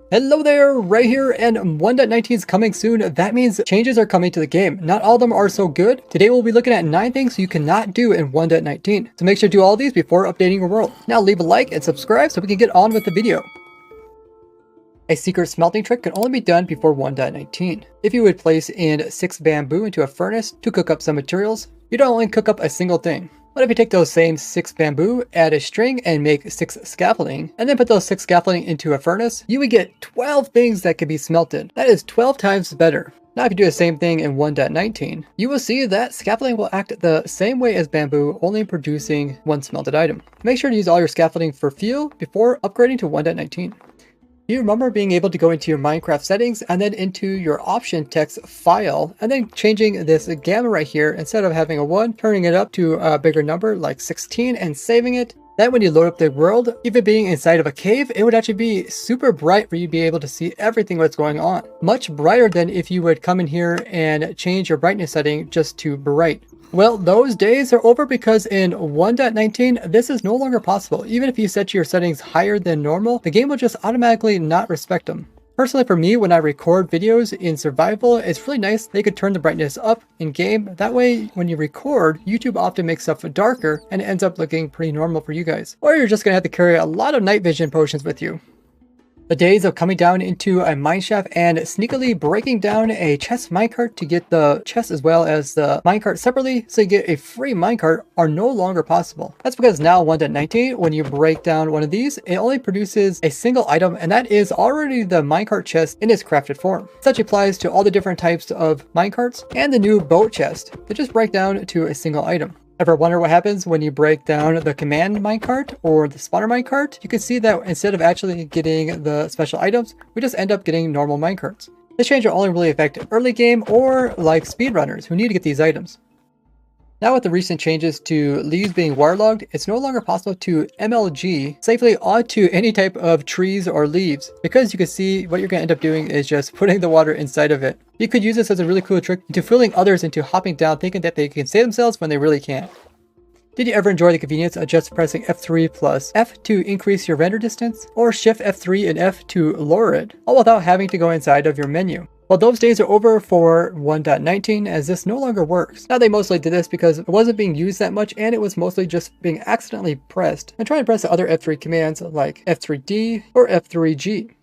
Hello there, right here, and 1.19 is coming soon. That means changes are coming to the game. Not all of them are so good. Today we'll be looking at 9 things you cannot do in 1.19. So make sure to do all these before updating your world. Now leave a like and subscribe so we can get on with the video. A secret smelting trick can only be done before 1.19. If you would place in 6 bamboo into a furnace to cook up some materials, you'd only cook up a single thing. But if you take those same 6 bamboo, add a string, and make 6 scaffolding, and then put those 6 scaffolding into a furnace, you would get 12 things that could be smelted. That is 12 times better. Now if you do the same thing in 1.19, you will see that scaffolding will act the same way as bamboo, only producing 1 smelted item. Make sure to use all your scaffolding for fuel before upgrading to 1.19. You remember being able to go into your Minecraft settings and then into your option text file and then changing this gamma right here, instead of having a 1, turning it up to a bigger number like 16 and saving it. Then when you load up the world, even being inside of a cave, it would actually be super bright for you to be able to see everything that's going on. Much brighter than if you would come in here and change your brightness setting just to bright. Well, those days are over because in 1.19, this is no longer possible. Even if you set your settings higher than normal, the game will just automatically not respect them. Personally, for me, when I record videos in survival, it's really nice they could turn the brightness up in game. That way, when you record, YouTube often makes stuff darker and it ends up looking pretty normal for you guys. Or you're just gonna have to carry a lot of night vision potions with you. The days of coming down into a mineshaft and sneakily breaking down a chest minecart to get the chest as well as the minecart separately so you get a free minecart are no longer possible. That's because now 1.19, when you break down one of these, it only produces a single item, and that is already the minecart chest in its crafted form. Such applies to all the different types of minecarts and the new boat chest. They just break down to a single item. Ever wonder what happens when you break down the command minecart or the spawner minecart? You can see that instead of actually getting the special items, we just end up getting normal minecarts. This change will only really affect early game or like speedrunners who need to get these items. Now with the recent changes to leaves being waterlogged, it's no longer possible to MLG safely onto any type of trees or leaves, because you can see what you're going to end up doing is just putting the water inside of it. You could use this as a really cool trick into fooling others into hopping down thinking that they can save themselves when they really can't. Did you ever enjoy the convenience of just pressing F3 plus F to increase your render distance, or Shift F3 and F to lower it, all without having to go inside of your menu? Well, those days are over for 1.19 as this no longer works. Now they mostly did this because it wasn't being used that much and it was mostly just being accidentally pressed. And try to press the other F3 commands like F3D or F3G.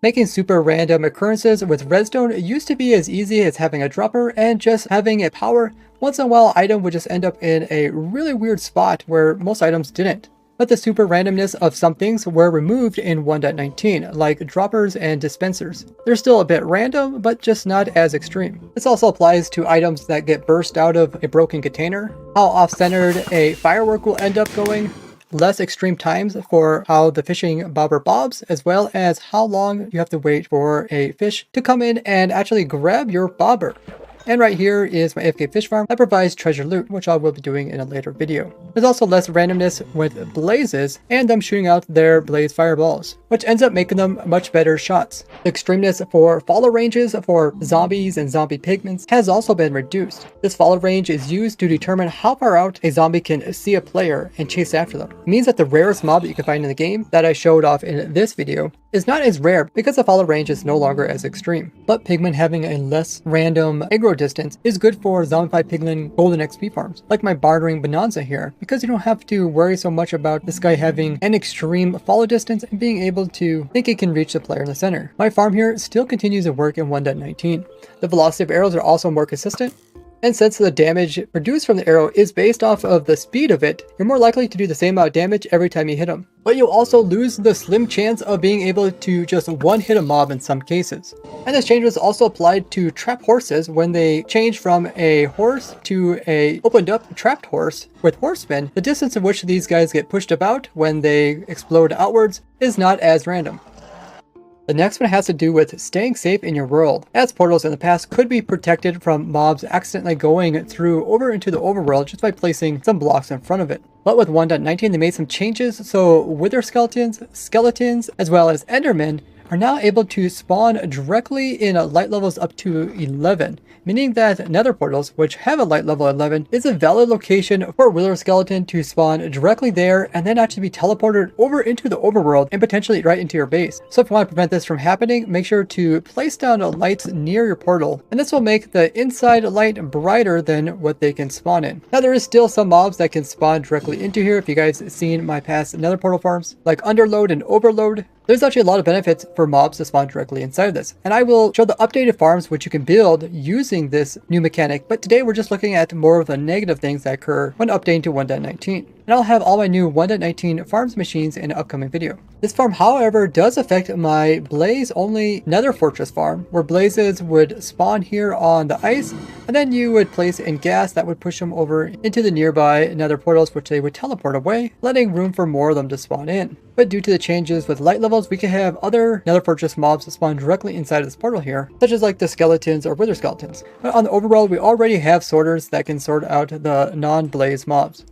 Making super random occurrences with redstone used to be as easy as having a dropper and just having a power. Once in a while, item would just end up in a really weird spot where most items didn't. But the super randomness of some things were removed in 1.19, like droppers and dispensers. They're still a bit random, but just not as extreme. This also applies to items that get burst out of a broken container, how off-centered a firework will end up going, less extreme times for how the fishing bobber bobs, as well as how long you have to wait for a fish to come in and actually grab your bobber. And right here is my AFK fish farm that provides treasure loot, which I will be doing in a later video. There's also less randomness with blazes and them shooting out their blaze fireballs, which ends up making them much better shots. The extremeness for follow ranges for zombies and zombie pigments has also been reduced. This follow range is used to determine how far out a zombie can see a player and chase after them. It means that the rarest mob that you can find in the game that I showed off in this video is not as rare because the follow range is no longer as extreme. But pigmen having a less random aggro distance is good for zombified piglin golden XP farms, like my bartering bonanza here, because you don't have to worry so much about this guy having an extreme follow distance and being able to think it can reach the player in the center. My farm here still continues to work in 1.19. The velocity of arrows are also more consistent. And since the damage produced from the arrow is based off of the speed of it, you're more likely to do the same amount of damage every time you hit them. But you'll also lose the slim chance of being able to just one-hit a mob in some cases. And this change was also applied to trap horses when they changed from a horse to a opened up trapped horse with horsemen. The distance in which these guys get pushed about when they explode outwards is not as random. The next one has to do with staying safe in your world, as portals in the past could be protected from mobs accidentally going through over into the overworld just by placing some blocks in front of it. But with 1.19 they made some changes, so wither skeletons, as well as endermen are now able to spawn directly in light levels up to 11, meaning that nether portals, which have a light level 11, is a valid location for a wither skeleton to spawn directly there and then actually be teleported over into the overworld and potentially right into your base. So if you want to prevent this from happening, make sure to place down lights near your portal, and this will make the inside light brighter than what they can spawn in. Now there is still some mobs that can spawn directly into here. If you guys seen my past nether portal farms, like underload and overload, there's actually a lot of benefits for mobs to spawn directly inside of this. And I will show the updated farms which you can build using this new mechanic, but today we're just looking at more of the negative things that occur when updating to 1.19. And I'll have all my new 1.19 farms machines in an upcoming video. This farm, however, does affect my blaze only nether fortress farm, where blazes would spawn here on the ice, and then you would place in gas that would push them over into the nearby nether portals, which they would teleport away, letting room for more of them to spawn in. But due to the changes with light levels, we can have other nether fortress mobs that spawn directly inside of this portal here, such as like the skeletons or wither skeletons. But on the overworld, we already have sorters that can sort out the non-blaze mobs.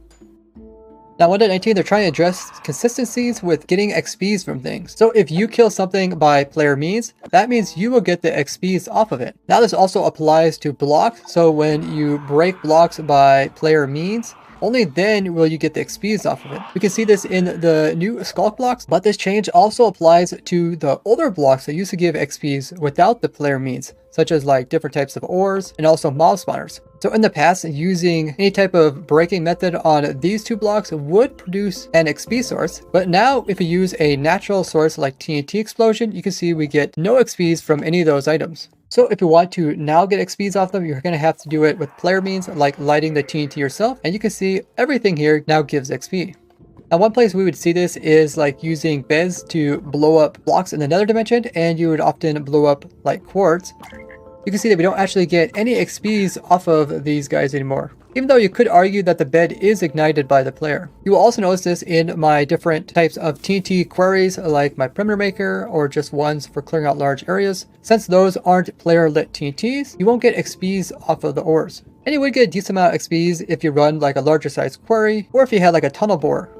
Now 1.19, they're trying to address consistencies with getting XPs from things. So if you kill something by player means, that means you will get the XPs off of it. Now this also applies to blocks. So when you break blocks by player means, only then will you get the XPs off of it. We can see this in the new Sculk blocks, but this change also applies to the older blocks that used to give XPs without the player means, such as like different types of ores and also mob spawners. So in the past, using any type of breaking method on these two blocks would produce an XP source, but now if we use a natural source like TNT explosion, you can see we get no XPs from any of those items. So if you want to now get XPs off them, you're going to have to do it with player means like lighting the TNT yourself, and you can see everything here now gives XP. Now one place we would see this is like using beds to blow up blocks in the nether dimension, and you would often blow up like quartz. You can see that we don't actually get any XPs off of these guys anymore, even though you could argue that the bed is ignited by the player. You will also notice this in my different types of TNT quarries, like my perimeter maker or just ones for clearing out large areas. Since those aren't player lit TNTs, you won't get XPs off of the ores. And you would get a decent amount of XPs if you run like a larger size quarry, or if you had like a tunnel bore.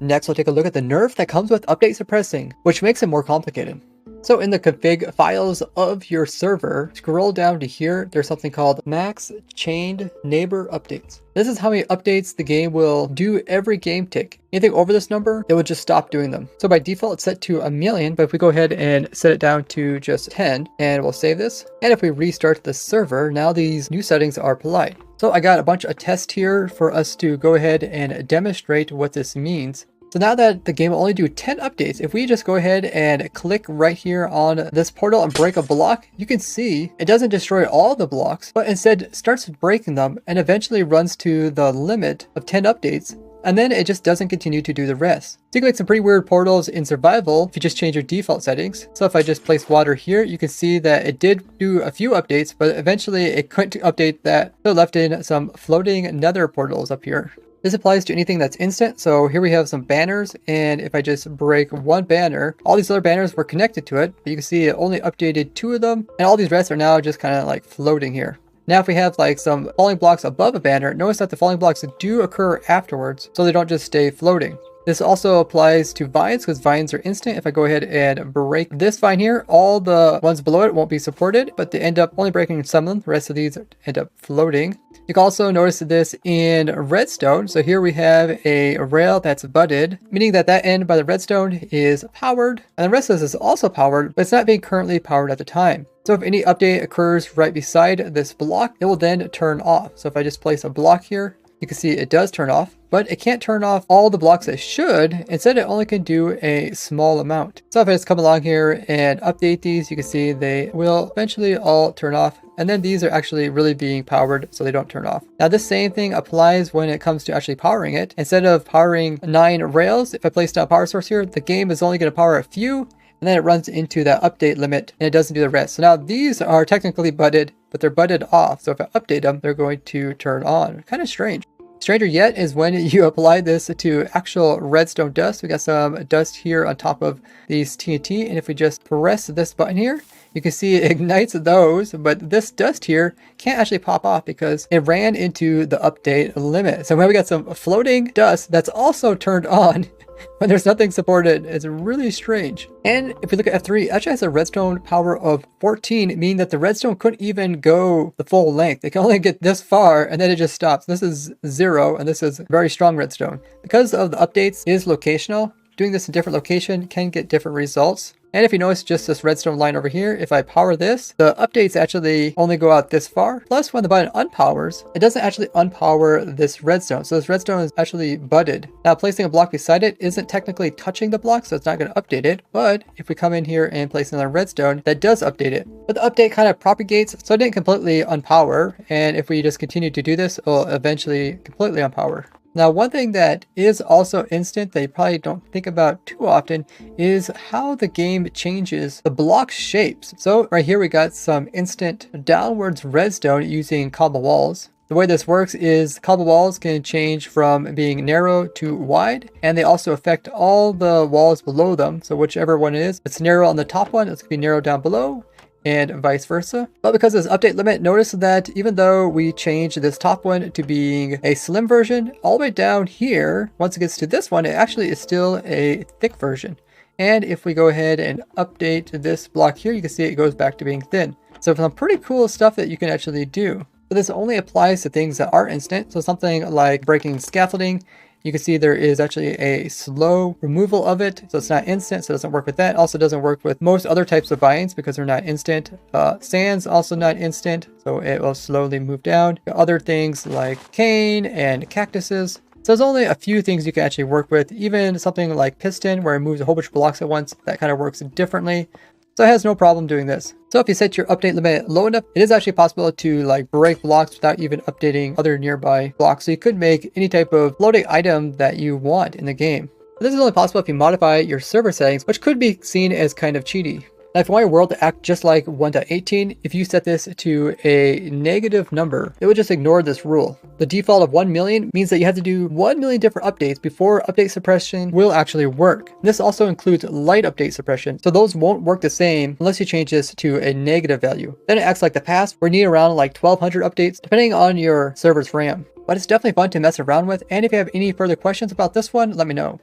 Next, we'll take a look at the nerf that comes with update suppressing, which makes it more complicated. So in the config files of your server, scroll down to here, there's something called max chained neighbor updates. This is how many updates the game will do every game tick. Anything over this number, it will just stop doing them. So by default, it's set to 1,000,000, but if we go ahead and set it down to just 10, and we'll save this. And if we restart the server, now these new settings are applied. So I got a bunch of tests here for us to go ahead and demonstrate what this means. So now that the game will only do 10 updates, if we just go ahead and click right here on this portal and break a block, you can see it doesn't destroy all the blocks, but instead starts breaking them and eventually runs to the limit of 10 updates. And then it just doesn't continue to do the rest. So you can make some pretty weird portals in survival if you just change your default settings. So if I just place water here, you can see that it did do a few updates, but eventually it couldn't update that. So it left in some floating nether portals up here. This applies to anything that's instant. So here we have some banners, and if I just break one banner, all these other banners were connected to it, but you can see it only updated 2 of them, and all these rest are now just kind of like floating here. Now if we have like some falling blocks above a banner, notice that the falling blocks do occur afterwards, so they don't just stay floating. This also applies to vines, because vines are instant. If I go ahead and break this vine here, all the ones below it won't be supported, but they end up only breaking some of them. The rest of these end up floating. You can also notice this in redstone. So here we have a rail that's budded, meaning that that end by the redstone is powered, and the rest of this is also powered, but it's not being currently powered at the time. So if any update occurs right beside this block, it will then turn off. So if I just place a block here, you can see it does turn off, but it can't turn off all the blocks it should. Instead, it only can do a small amount. So if I just come along here and update these, you can see they will eventually all turn off. And then these are actually really being powered, so they don't turn off. Now this same thing applies when it comes to actually powering it. Instead of powering 9 rails, if I place down a power source here, the game is only going to power a few, and then it runs into that update limit and it doesn't do the rest. So now these are technically budded, but they're budded off. So if I update them, they're going to turn on. Kind of strange. Stranger yet is when you apply this to actual redstone dust. We got some dust here on top of these TNT, and if we just press this button here, you can see it ignites those, but this dust here can't actually pop off because it ran into the update limit. So now we got some floating dust that's also turned on, when there's nothing supported. It's really strange. And if we look at F3, it actually has a redstone power of 14, meaning that the redstone couldn't even go the full length. It can only get this far and then it just stops. This is 0 and this is very strong redstone. Because of the updates is locational, doing this in different location can get different results. And if you notice just this redstone line over here, if I power this, the updates actually only go out this far. Plus when the button unpowers, it doesn't actually unpower this redstone. So this redstone is actually budded. Now placing a block beside it isn't technically touching the block, so it's not going to update it. But if we come in here and place another redstone, that does update it. But the update kind of propagates, so it didn't completely unpower. And if we just continue to do this, it will eventually completely unpower. Now, one thing that is also instant that you probably don't think about too often is how the game changes the block shapes. So right here we got some instant downwards redstone using cobble walls. The way this works is cobble walls can change from being narrow to wide, and they also affect all the walls below them. So whichever one it is, if it's narrow on the top one, it's going to be narrow down below, and vice versa. But because of this update limit, notice that even though we change this top one to being a slim version, all the way down here, once it gets to this one, it actually is still a thick version. And if we go ahead and update this block here, you can see it goes back to being thin. So some pretty cool stuff that you can actually do. But this only applies to things that are instant. So something like breaking scaffolding, you can see there is actually a slow removal of it. So it's not instant, so it doesn't work with that. Also doesn't work with most other types of vines because they're not instant. Sands also not instant, so it will slowly move down. Other things like cane and cactuses. So there's only a few things you can actually work with. Even something like piston, where it moves a whole bunch of blocks at once, that kind of works differently. So it has no problem doing this. So if you set your update limit low enough, it is actually possible to like break blocks without even updating other nearby blocks. So you could make any type of floating item that you want in the game. But this is only possible if you modify your server settings, which could be seen as kind of cheaty. Now, if you want your world to act just like 1.18, if you set this to a negative number, it would just ignore this rule. The default of 1 million means that you have to do 1 million different updates before update suppression will actually work. This also includes light update suppression, so those won't work the same unless you change this to a negative value. Then it acts like the past, where you need around like 1200 updates, depending on your server's RAM. But it's definitely fun to mess around with, and if you have any further questions about this one, let me know.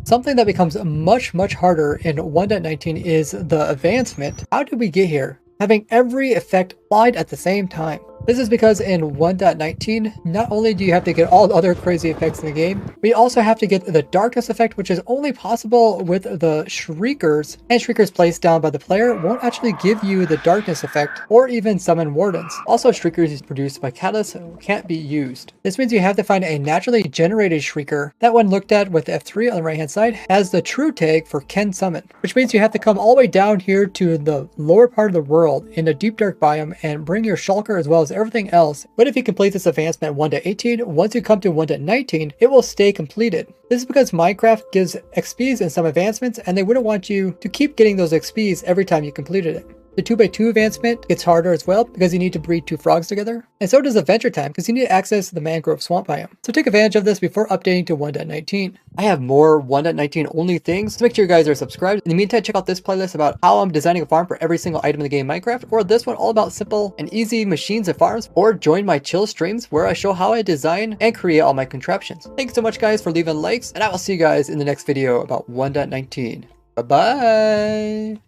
Something that becomes much harder in 1.19 is the advancement. How did we get here? Having every effect applied at the same time. This is because in 1.19, not only do you have to get all the other crazy effects in the game, we also have to get the darkness effect, which is only possible with the shriekers, and shriekers placed down by the player won't actually give you the darkness effect or even summon wardens. Also, shriekers is produced by catalysts can't be used. This means you have to find a naturally generated shrieker that, when looked at with F3 on the right hand side, has the true tag for can summon, which means you have to come all the way down here to the lower part of the world in a deep dark biome and bring your shulker as well as everything else. But if you complete this advancement 1.18, once you come to 1.19, it will stay completed. This is because Minecraft gives XPs in some advancements, and they wouldn't want you to keep getting those XPs every time you completed it. The 2x2 advancement gets harder as well because you need to breed 2 frogs together. And so does Adventure Time because you need to access the mangrove swamp biome. So take advantage of this before updating to 1.19. I have more 1.19 only things, so make sure you guys are subscribed. In the meantime, check out this playlist about how I'm designing a farm for every single item in the game Minecraft, or this one all about simple and easy machines and farms, or join my chill streams where I show how I design and create all my contraptions. Thanks so much guys for leaving likes, and I will see you guys in the next video about 1.19. Bye bye!